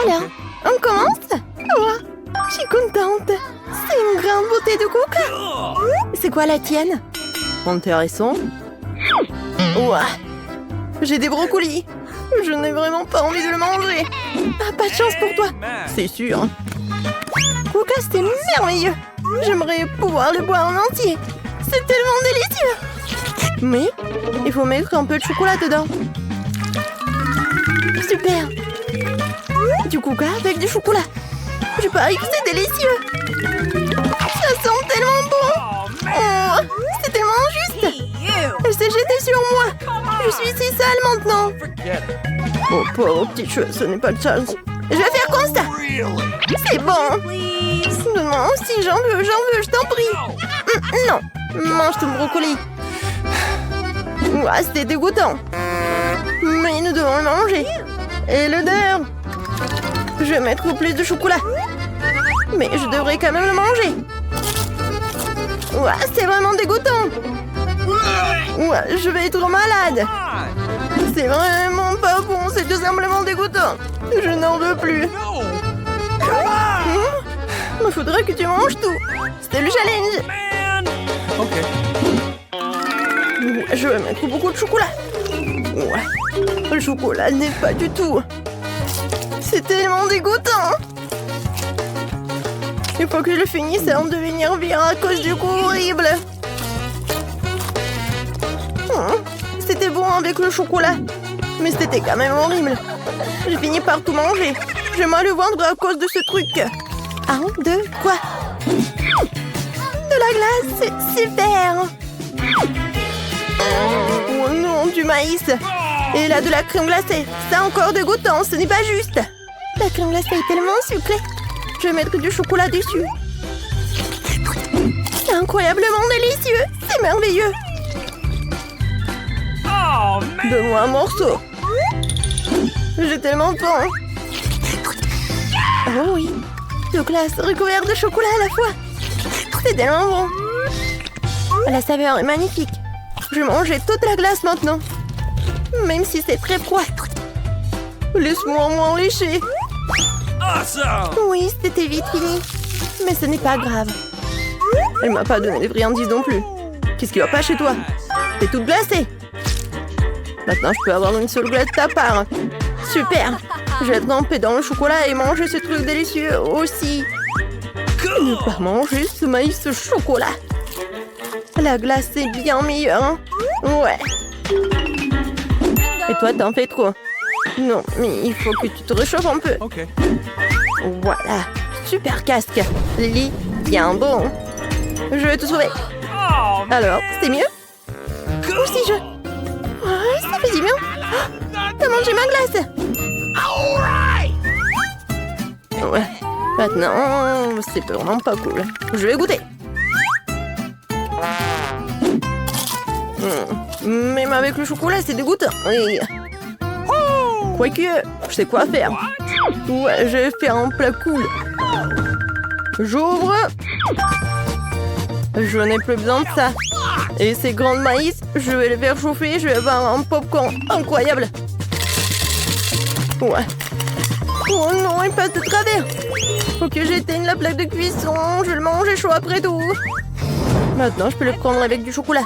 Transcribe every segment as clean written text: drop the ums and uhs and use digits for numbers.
Alors, on commence? Oh, je suis contente. C'est une grande beauté de coca. C'est quoi la tienne? Intéressant. Ouah. J'ai des brocolis. Je n'ai vraiment pas envie de le manger. Ah, pas de chance pour toi. C'est sûr. Coca, c'était merveilleux. J'aimerais pouvoir le boire en entier. C'est tellement délicieux. Mais il faut mettre un peu de chocolat dedans. Super. Du coca avec du chocolat. Je parie que c'est délicieux. Ça sent tellement bon. Oh, c'est tellement injuste. Elle s'est jetée sur moi. Je suis si sale maintenant. Oh, pauvre petit cheveu, ce n'est pas de chance. Je vais faire comme ça. C'est bon. Non, si j'en veux, je t'en prie. Non, mange ton brocoli. Ouah, c'était dégoûtant. Mais nous devons le manger. Et l'odeur. Je vais mettre plus de chocolat. Mais je devrais quand même le manger. Ouah, c'est vraiment dégoûtant. Ouah, je vais être malade. C'est vraiment pas bon, c'est tout simplement dégoûtant. Je n'en veux plus. Il faudrait que tu manges tout. C'était le challenge. Je vais mettre beaucoup de chocolat. Ouais. Le chocolat n'est pas du tout. C'est tellement dégoûtant. Il faut que je finisse avant de devenir viral à cause du goût horrible. C'était bon avec le chocolat. Mais c'était quand même horrible. J'ai fini par tout manger. J'ai mal au ventre à cause de ce truc. 1, 2, quoi? De la glace, c'est super. Oh non, du maïs. Et là, de la crème glacée. C'est encore dégoûtant, ce n'est pas juste. La crème glacée est tellement sucrée. Je vais mettre du chocolat dessus. C'est incroyablement délicieux. C'est merveilleux. Donne-moi un morceau. J'ai tellement faim. Oh oui. De glace recouverte de chocolat à la fois. C'est tellement bon. La saveur est magnifique. Je vais manger toute la glace maintenant. Même si c'est très froid. Laisse-moi m'en lécher. Oui, c'était vite fini. Mais ce n'est pas grave. Elle m'a pas donné de friandises non plus. Qu'est-ce qui va pas chez toi? T'es toute glacée. Maintenant, je peux avoir une seule glace de ta part. Super. Je vais tremper dans le chocolat et manger ce truc délicieux aussi. Ne pas manger ce maïs au chocolat. La glace est bien meilleure. Hein? Ouais. Et toi, t'en fais trop. Non, mais il faut que tu te réchauffes un peu. Voilà. Super casque. Lily, bien bon. Je vais te sauver. Alors, c'était mieux? Ou si je... Ouais, ça fait du bien. Oh, t'as mangé ma glace. Ouais. Maintenant, c'est vraiment pas cool. Je vais goûter. Même avec le chocolat, c'est dégoûtant. Oui. Quoique, je sais quoi faire. Ouais, je vais faire un plat cool. J'ouvre. Je n'ai plus besoin de ça. Et ces grands maïs, je vais les faire chauffer. Je vais avoir un popcorn incroyable. Ouais. Oh non, il passe de travers. Faut que j'éteigne la plaque de cuisson. Je vais le manger chaud après tout. Maintenant, je peux le prendre avec du chocolat.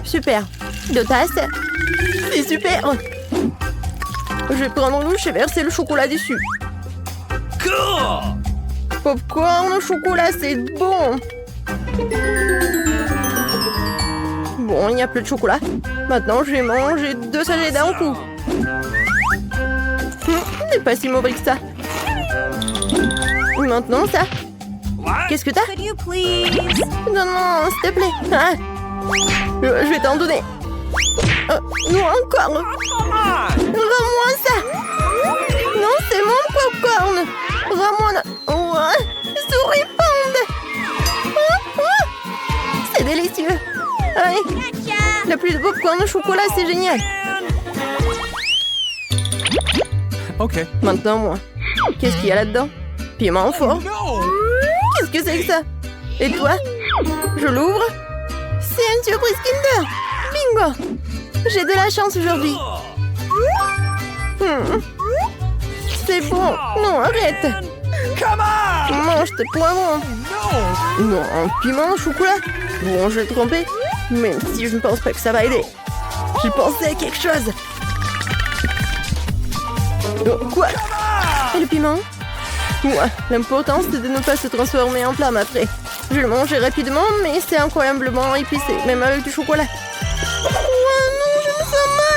Super. 2 tasses. C'est super. Je vais prendre une louche et verser le chocolat dessus. Popcorn au chocolat, c'est bon. Bon, il n'y a plus de chocolat. Maintenant, je vais manger 2 sachets d'un coup. C'est pas si mauvais que ça. Maintenant, ça. Qu'est-ce que t'as? Non, s'il te plaît. Ah. Je vais t'en donner. Non, encore. Rends-moi ça. Non, c'est mon popcorn. Rends-moi. Ouais, souris pande. C'est délicieux. Ouais. La pluie de popcorn au chocolat, c'est génial. Ok. Maintenant, moi. Qu'est-ce qu'il y a là-dedans? Piment fort. Qu'est-ce que c'est que ça? Et toi? Je l'ouvre? C'est une surprise Kinder. Bingo! J'ai de la chance aujourd'hui. C'est bon. Non, arrête. Come on! Mange tes poivrons. No! Non, un piment au chocolat. Bon, je vais le tremper. Même si je ne pense pas que ça va aider. J'ai pensé à quelque chose. Oh, quoi? Et le piment? Ouais, l'important c'est de ne pas se transformer en flamme après. Je le mangeai rapidement, mais c'est incroyablement épicé, même avec du chocolat. Oh non, je me sens mal.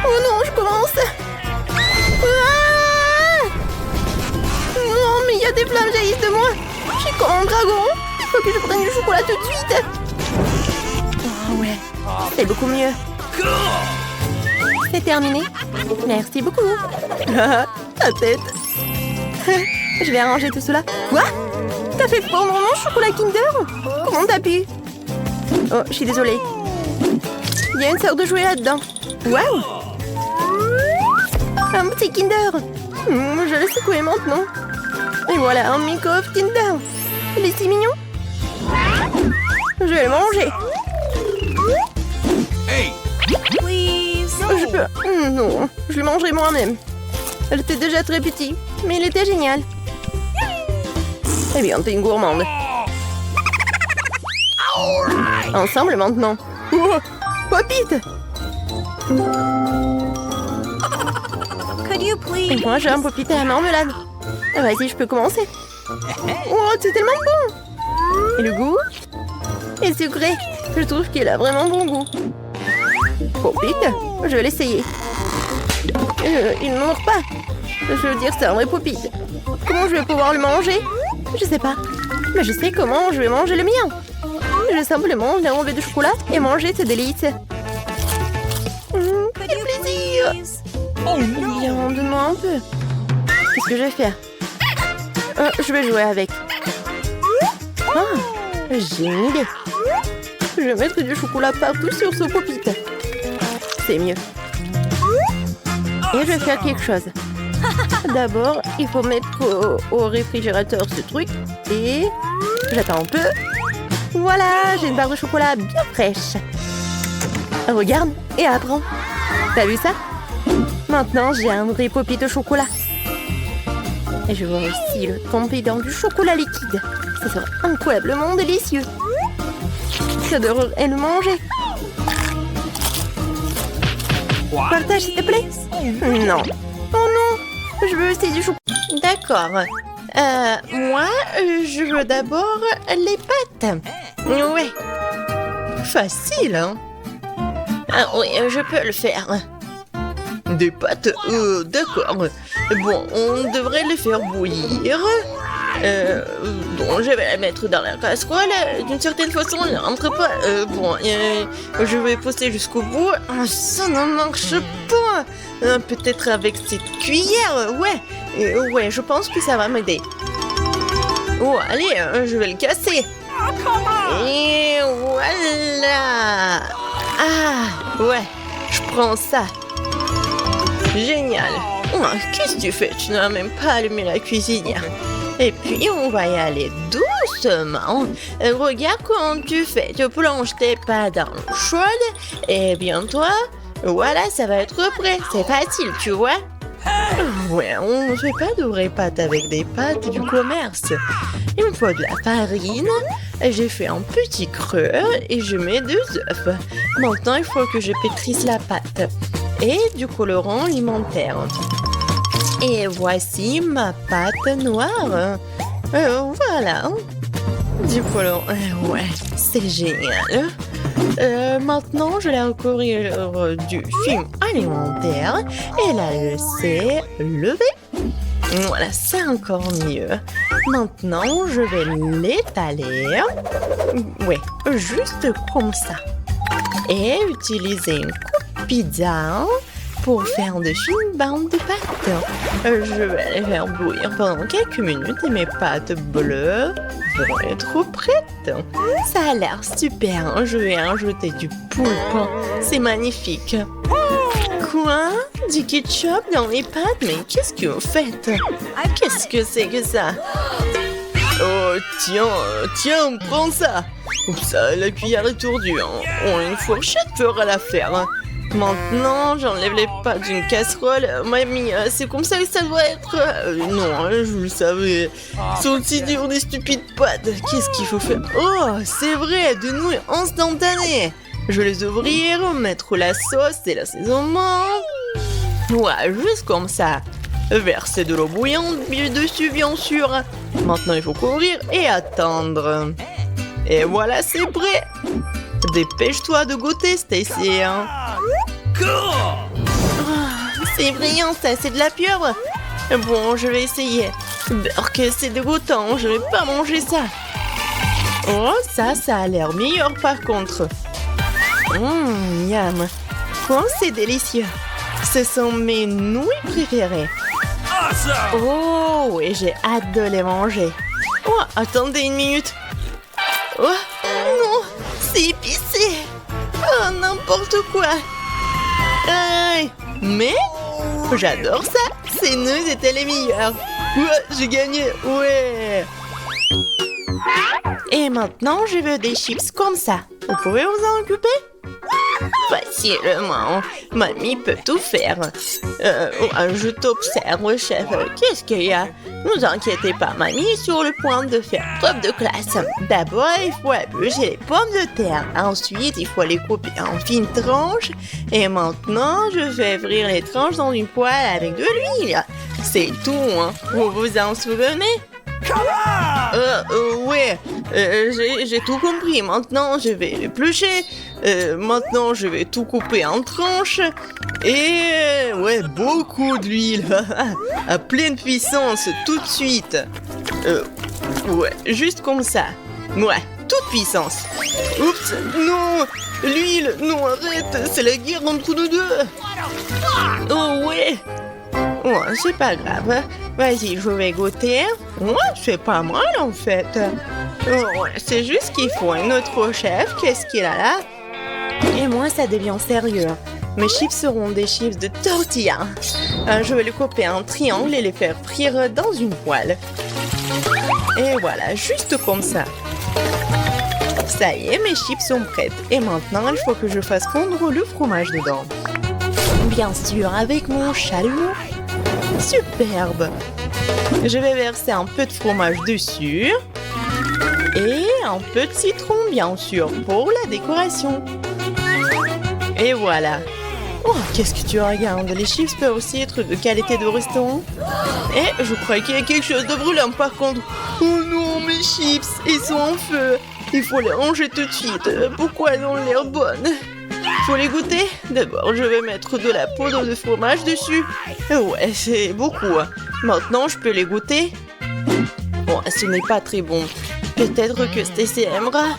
Oh non, je commence. Non, mais il y a des flammes jaillissent de moi. Je suis comme un dragon. Il faut que je prenne du chocolat tout de suite. Oh ouais, c'est beaucoup mieux. C'est terminé. Merci beaucoup. Ta tête. Je vais arranger tout cela. Quoi? T'as fait fondre mon chocolat Kinder? Comment t'as pu? Oh, je suis désolée. Il y a une sorte de jouet là-dedans. Waouh! Un petit Kinder. Je le secouer maintenant. Et voilà, un Minkoff Kinder. Il est si mignon. Je vais le manger. Hey! Je peux... Non, je le mangerai moi-même. Elle était déjà très petit, mais il était génial. Eh bien, t'es une gourmande. Ensemble maintenant. Oh, Pop-It! Et moi, j'ai un Pop-It à la marmelade. Vas-y, je peux commencer. Oh, c'est tellement bon! Et le goût? Et sucré. Je trouve qu'il a vraiment bon goût. Pop-It? Je vais l'essayer. Il ne mord pas. Je veux dire, c'est un vrai Pop-It. Comment je vais pouvoir le manger? Je sais pas. Mais je sais comment je vais manger le mien. Je vais simplement enlever du chocolat et manger ce délice. Quel plaisir! Oh no! Bien, donne-moi un peu. Qu'est-ce que je vais faire? Je vais jouer avec. Ah, j'ai une idée. Je vais mettre du chocolat partout sur ce Pop-It. C'est mieux. Et je vais faire quelque chose. D'abord, il faut mettre au réfrigérateur ce truc. Et j'attends un peu. Voilà, j'ai une barre de chocolat bien fraîche. Regarde et apprends. T'as vu ça? Maintenant, j'ai un vrai Pop-It au chocolat. Et je vais aussi le tremper dans du chocolat liquide. Ça sera incroyablement délicieux. Ça devrait le manger. Partage, s'il te plaît. Non. Oh non. Je veux aussi du chocolat. D'accord. Moi, je veux d'abord les pâtes. Ouais. Facile, hein? Ah oui, je peux le faire. Des pâtes? D'accord. Bon, on devrait les faire bouillir. Bon, je vais la mettre dans la casserole. D'une certaine façon, elle n'entre pas. Je vais pousser jusqu'au bout. Ça ne marche pas. Peut-être avec cette cuillère. Ouais, je pense que ça va m'aider. Oh, allez, je vais le casser. Et voilà. Ah, ouais, je prends ça. Génial. Oh, qu'est-ce que tu fais? Tu n'as même pas allumé la cuisinière. Et puis, on va y aller doucement. Regarde comment tu fais. Tu plonges tes pâtes dans l'eau chaude. Et bien, toi, voilà, ça va être prêt. C'est facile, tu vois? Ouais, on ne fait pas de vraies pâtes avec des pâtes du commerce. Il me faut de la farine. J'ai fait un petit creux et je mets 2 œufs. Maintenant, il faut que je pétrisse la pâte. Et du colorant alimentaire. Et voici ma pâte noire. Voilà. Du colorant. Ouais, c'est génial. Maintenant, je vais recouvrir du film alimentaire et la laisser lever. Voilà, c'est encore mieux. Maintenant, je vais l'étaler. Ouais, juste comme ça. Et utiliser une coupe pizza pour faire de fines bandes de pâtes. Je vais les faire bouillir pendant quelques minutes et mes pâtes bleues vont être prêtes. Ça a l'air super. Je vais ajouter du poulpe. C'est magnifique. Quoi? Du ketchup dans les pâtes? Mais qu'est-ce que vous faites? Qu'est-ce que c'est que ça? Oh, tiens, prends ça. Oups, la cuillère est tordue. Une fourchette fera l'affaire. Maintenant, j'enlève les pâtes d'une casserole. Mamie, c'est comme ça que ça doit être. Non, je le savais. C'est aussi dur des stupides pâtes. Qu'est-ce qu'il faut faire? Oh, c'est vrai, de nouilles instantanées. Je vais les ouvrir, mettre la sauce et l'assaisonnement. Ouais, juste comme ça. Verser de l'eau bouillante dessus, bien sûr. Maintenant, il faut couvrir et attendre. Et voilà, c'est prêt. Dépêche-toi de goûter, Stacy. C'est brillant, ça, c'est de la pieuvre. Bon, je vais essayer. Burk, c'est dégoûtant, je vais pas manger ça. Oh, ça a l'air meilleur par contre. Miam. Oh, c'est délicieux. Ce sont mes nouilles préférées. Oh, et j'ai hâte de les manger. Oh, attendez une minute. Oh, non, c'est épicé. Oh, n'importe quoi. Aïe. Mais j'adore ça. Ces nouilles étaient les meilleures. Ouais, j'ai gagné. Ouais. Et maintenant, je veux des chips comme ça. Vous pouvez vous en occuper? Facilement. Mamie peut tout faire. Je t'observe, chef. Qu'est-ce qu'il y a? Ne vous inquiétez pas, mamie est sur le point de faire preuve de classe. D'abord, il faut éplucher les pommes de terre. Ensuite, il faut les couper en fines tranches. Et maintenant, je vais frire les tranches dans une poêle avec de l'huile. C'est tout, hein. Vous vous en souvenez? Ouais, j'ai tout compris. Maintenant, je vais l'éplucher. Maintenant, je vais tout couper en tranches. Et ouais, beaucoup d'huile. À pleine puissance, tout de suite. Ouais, juste comme ça. Ouais, toute puissance. Oups, non, l'huile, non, arrête, c'est la guerre entre nous deux. Oh ouais. Ouais, c'est pas grave. Vas-y, je vais goûter. Ouais, c'est pas mal en fait. Ouais, c'est juste qu'il faut un autre chef. Qu'est-ce qu'il a là? Et moi, ça devient sérieux. Mes chips seront des chips de tortilla. Je vais les couper en triangle et les faire frire dans une poêle. Et voilà, juste comme ça. Ça y est, mes chips sont prêtes. Et maintenant, il faut que je fasse fondre le fromage dedans. Bien sûr, avec mon chalumeau. Superbe. Je vais verser un peu de fromage dessus. Et un peu de citron, bien sûr, pour la décoration. Et voilà. Oh, qu'est-ce que tu regardes? Les chips peuvent aussi être de qualité de restaurant. Et je crois qu'il y a quelque chose de brûlant par contre. Oh non, mes chips, ils sont en feu. Il faut les ranger tout de suite. Pourquoi elles ont l'air bonnes? Faut les goûter? D'abord, je vais mettre de la poudre de fromage dessus. Ouais, c'est beaucoup. Maintenant, je peux les goûter. Bon, ce n'est pas très bon. Peut-être que Stacy aimera.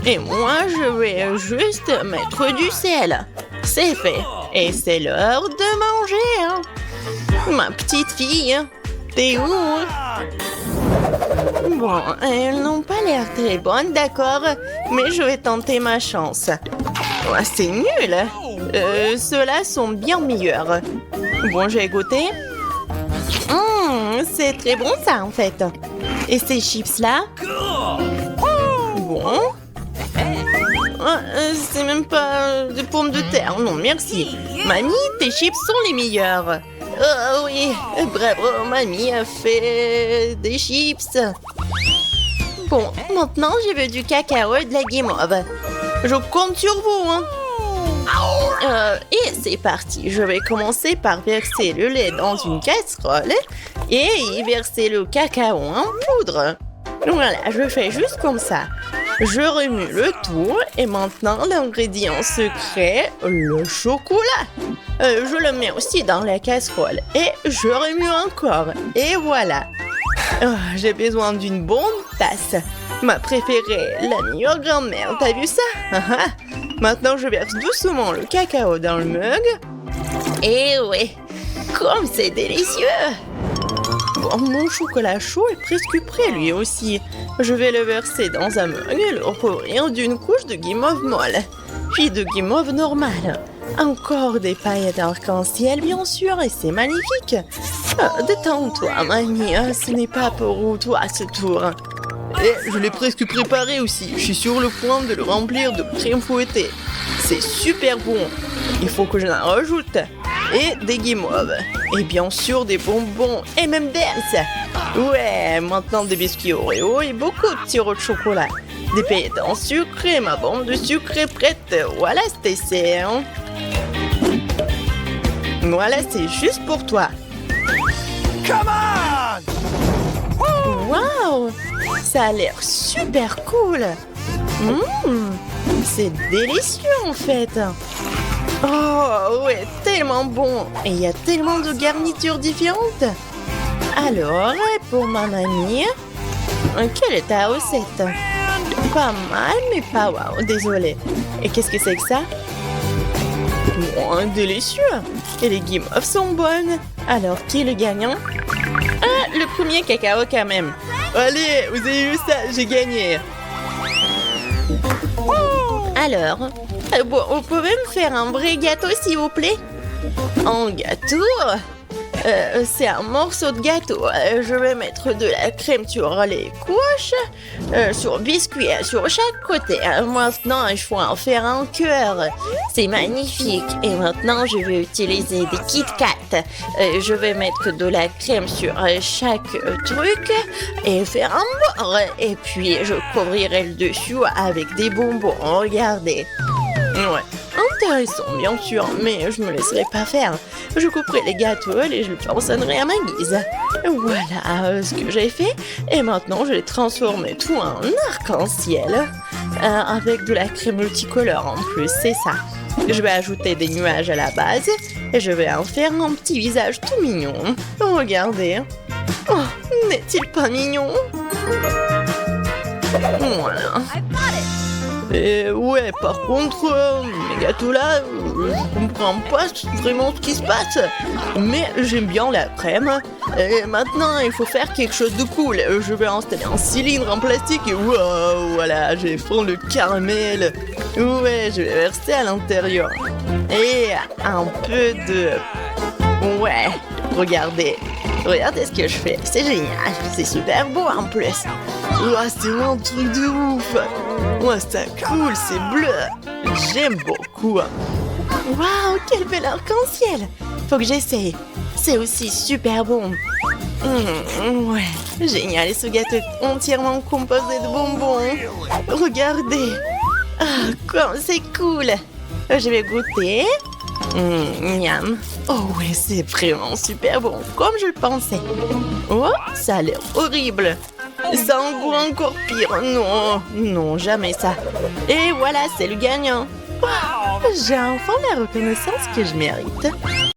Et moi, je vais juste mettre du sel. C'est fait. Et c'est l'heure de manger. Hein. Ma petite fille, t'es où? Bon, elles n'ont pas l'air très bonnes, d'accord. Mais je vais tenter ma chance. Oh, c'est nul. Ceux-là sont bien meilleurs. Bon, j'ai goûté. C'est très bon ça, en fait. Et ces chips-là? Bon. C'est même pas de pommes de terre. Non, merci. Mamie, tes chips sont les meilleurs. Oh oui, bravo, mamie a fait des chips. Bon, maintenant, je veux du cacao et de la guimauve. Je compte sur vous, hein. Et c'est parti. Je vais commencer par verser le lait dans une casserole et y verser le cacao en poudre. Voilà, je fais juste comme ça. Je remue le tout et maintenant l'ingrédient secret, le chocolat. Je le mets aussi dans la casserole et je remue encore. Et voilà. J'ai besoin d'une bonne tasse. Ma préférée, la meilleure grand-mère. T'as vu ça? Maintenant, je verse doucement le cacao dans le mug. Et ouais, comme c'est délicieux! Bon, mon chocolat chaud est presque prêt lui aussi. Je vais le verser dans un mug et le recouvrir d'une couche de guimauve molle, puis de guimauve normale. Encore des paillettes arc-en-ciel, bien sûr, et c'est magnifique. Détends-toi, mamie, ce n'est pas pour toi ce tour. Et je l'ai presque préparé aussi. Je suis sur le point de le remplir de crème fouettée. C'est super bon. Il faut que je en rajoute. Et des guimauves. Et bien sûr des bonbons et même d'Els. Ouais, maintenant des biscuits Oreo et beaucoup de sirop de chocolat. Des paillettes en sucre et ma bombe de sucre est prête. Voilà, Stacy. Hein? Voilà, c'est juste pour toi. Come on! Waouh! Ça a l'air super cool. C'est délicieux en fait. Oh ouais, tellement bon. Et il y a tellement de garnitures différentes. Alors, pour ma mamie, quelle est ta recette? Pas mal, mais pas waouh, désolé. Et qu'est-ce que c'est que ça? Oh, délicieux. Et les guimauves sont bonnes. Alors, qui est le gagnant? Ah, le premier cacao quand même. Allez, vous avez vu ça? J'ai gagné. Alors, bon, vous pouvez me faire un vrai gâteau, s'il vous plaît? Un gâteau? C'est un morceau de gâteau. Je vais mettre de la crème sur les couches, sur le biscuit, sur chaque côté. Maintenant, il faut en faire un cœur. C'est magnifique. Et maintenant, je vais utiliser des Kit Kat. Je vais mettre de la crème sur chaque truc et faire un bord. Et puis, je couvrirai le dessus avec des bonbons. Regardez. Ouais. Intéressant, bien sûr, mais je me laisserai pas faire. Je couperai les gâteaux et je les façonnerai à ma guise. Voilà ce que j'ai fait. Et maintenant, je vais transformer tout en arc-en-ciel. Avec de la crème multicolore en plus, c'est ça. Je vais ajouter des nuages à la base. Et je vais en faire un petit visage tout mignon. Regardez. Oh, n'est-il pas mignon? Voilà. Et ouais, par contre, mes gâteaux là, je comprends pas vraiment ce qui se passe. Mais j'aime bien la crème. Et maintenant, il faut faire quelque chose de cool. Je vais installer un cylindre en plastique et waouh, voilà, j'ai fond le caramel. Ouais, je vais verser à l'intérieur. Et un peu de... Ouais, regardez. Regardez ce que je fais. C'est génial. C'est super beau en plus. Ouah, c'est un truc de ouf. Ouah, c'est cool, c'est bleu. J'aime beaucoup. Waouh, quel bel arc-en-ciel. Faut que j'essaye. C'est aussi super bon. Ouais, génial. Et ce gâteau est entièrement composé de bonbons. Regardez. Ah, comme c'est cool. Je vais goûter. Miam. Oh ouais, c'est vraiment super bon, comme je le pensais. Oh, ça a l'air horrible. Ça a un goût encore pire. Non, non, jamais ça. Et voilà, c'est le gagnant. J'ai enfin la reconnaissance que je mérite.